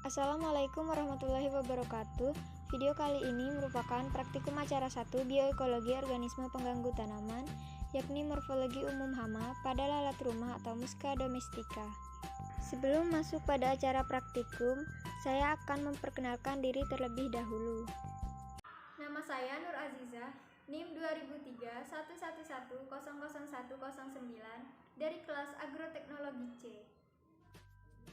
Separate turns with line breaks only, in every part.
Assalamualaikum warahmatullahi wabarakatuh. Video kali ini merupakan praktikum acara 1 bioekologi organisme pengganggu tanaman, yakni morfologi umum hama pada lalat rumah atau Musca domestica. Sebelum masuk pada acara praktikum, saya akan memperkenalkan diri terlebih dahulu.
Nama saya Nur Azizah, NIM 2003 111001009 dari kelas Agroteknologi C.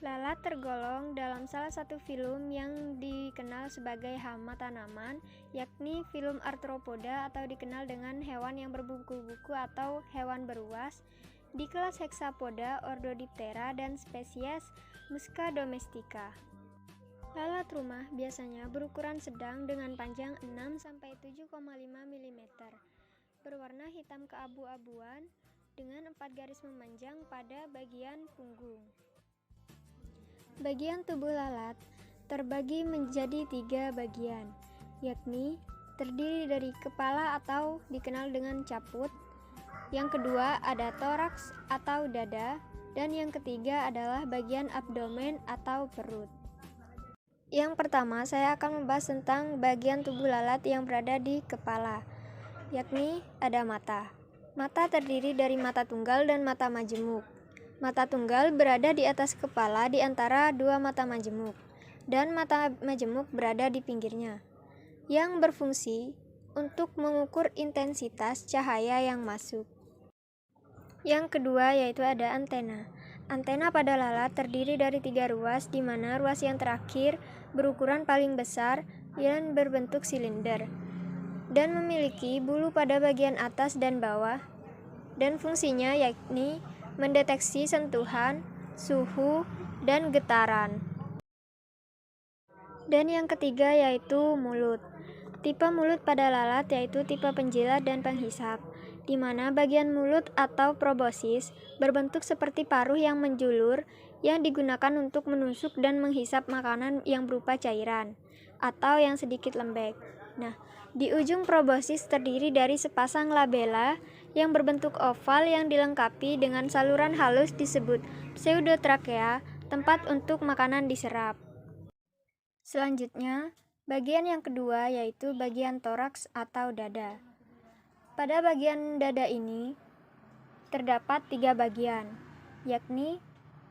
Lalat tergolong dalam salah satu filum yang dikenal sebagai hama tanaman, yakni filum Arthropoda atau dikenal dengan hewan yang berbuku-buku atau hewan beruas, di kelas Hexapoda, ordo Diptera, dan spesies Musca domestica. Lalat rumah biasanya berukuran sedang dengan panjang 6-7,5 mm, berwarna hitam keabu-abuan dengan 4 garis memanjang pada bagian punggung. Bagian tubuh lalat terbagi menjadi 3 bagian, yakni terdiri dari kepala atau dikenal dengan caput, yang kedua ada toraks atau dada, dan yang ketiga adalah bagian abdomen atau perut. Yang pertama, saya akan membahas tentang bagian tubuh lalat yang berada di kepala, yakni ada mata. Mata terdiri dari mata tunggal dan mata majemuk. Mata tunggal berada di atas kepala di antara dua mata majemuk, dan mata majemuk berada di pinggirnya, yang berfungsi untuk mengukur intensitas cahaya yang masuk. Yang kedua yaitu ada antena. Antena pada lalat terdiri dari 3 ruas, di mana ruas yang terakhir berukuran paling besar dan berbentuk silinder, dan memiliki bulu pada bagian atas dan bawah, dan fungsinya yakni mendeteksi sentuhan, suhu, dan getaran. Dan yang ketiga yaitu mulut. Tipe mulut pada lalat yaitu tipe penjilat dan penghisap, di mana bagian mulut atau proboscis berbentuk seperti paruh yang menjulur yang digunakan untuk menusuk dan menghisap makanan yang berupa cairan atau yang sedikit lembek. Nah, di ujung proboscis terdiri dari sepasang labella yang berbentuk oval yang dilengkapi dengan saluran halus disebut pseudotrakea, tempat untuk makanan diserap. Selanjutnya, bagian yang kedua yaitu bagian toraks atau dada. Pada bagian dada ini terdapat 3 bagian, yakni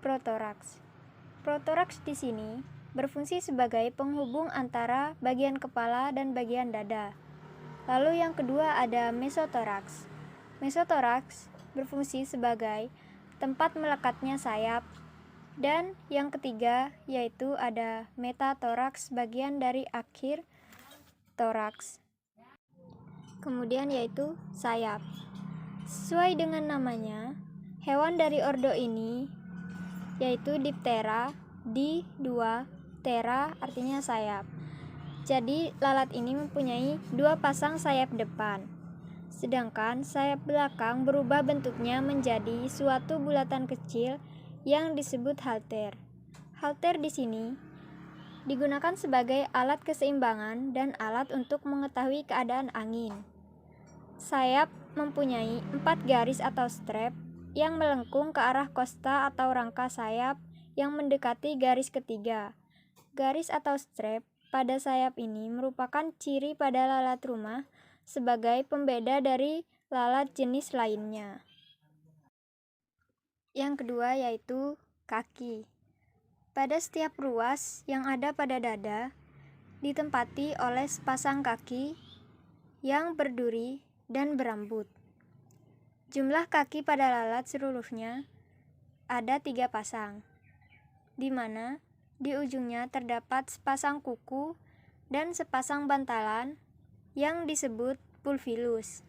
protoraks. Protoraks di sini berfungsi sebagai penghubung antara bagian kepala dan bagian dada. Lalu yang kedua ada mesotoraks. Mesotoraks berfungsi sebagai tempat melekatnya sayap. Dan yang ketiga yaitu ada metatoraks, bagian dari akhir toraks. Kemudian yaitu sayap. Sesuai dengan namanya, hewan dari ordo ini yaitu Diptera, di 2, tera artinya sayap. Jadi lalat ini mempunyai 2 pasang sayap depan. Sedangkan sayap belakang berubah bentuknya menjadi suatu bulatan kecil yang disebut halter. Halter di sini digunakan sebagai alat keseimbangan dan alat untuk mengetahui keadaan angin. Sayap mempunyai 4 garis atau strap yang melengkung ke arah kosta atau rangka sayap yang mendekati garis ketiga. Garis atau strap pada sayap ini merupakan ciri pada lalat rumah sebagai pembeda dari lalat jenis lainnya. Yang kedua yaitu kaki. Pada setiap ruas yang ada pada dada ditempati oleh sepasang kaki yang berduri dan berambut. Jumlah kaki pada lalat seluruhnya ada 3 pasang, di mana di ujungnya terdapat sepasang kuku dan sepasang bantalan yang disebut pulvillus,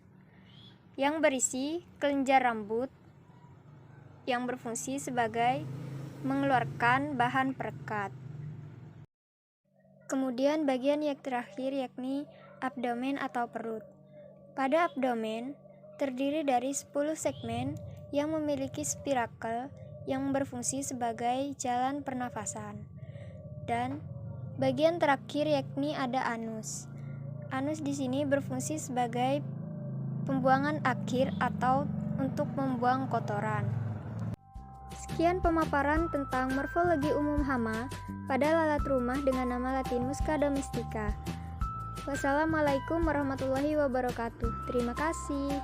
yang berisi kelenjar rambut yang berfungsi sebagai mengeluarkan bahan perekat. Kemudian bagian yang terakhir yakni abdomen atau perut. Pada abdomen terdiri dari 10 segmen yang memiliki spirakel yang berfungsi sebagai jalan pernafasan. Dan bagian terakhir yakni ada anus. Anus di sini berfungsi sebagai pembuangan akhir atau untuk membuang kotoran. Sekian pemaparan tentang morfologi umum hama pada lalat rumah dengan nama latin Musca domestica. Wassalamualaikum warahmatullahi wabarakatuh. Terima kasih.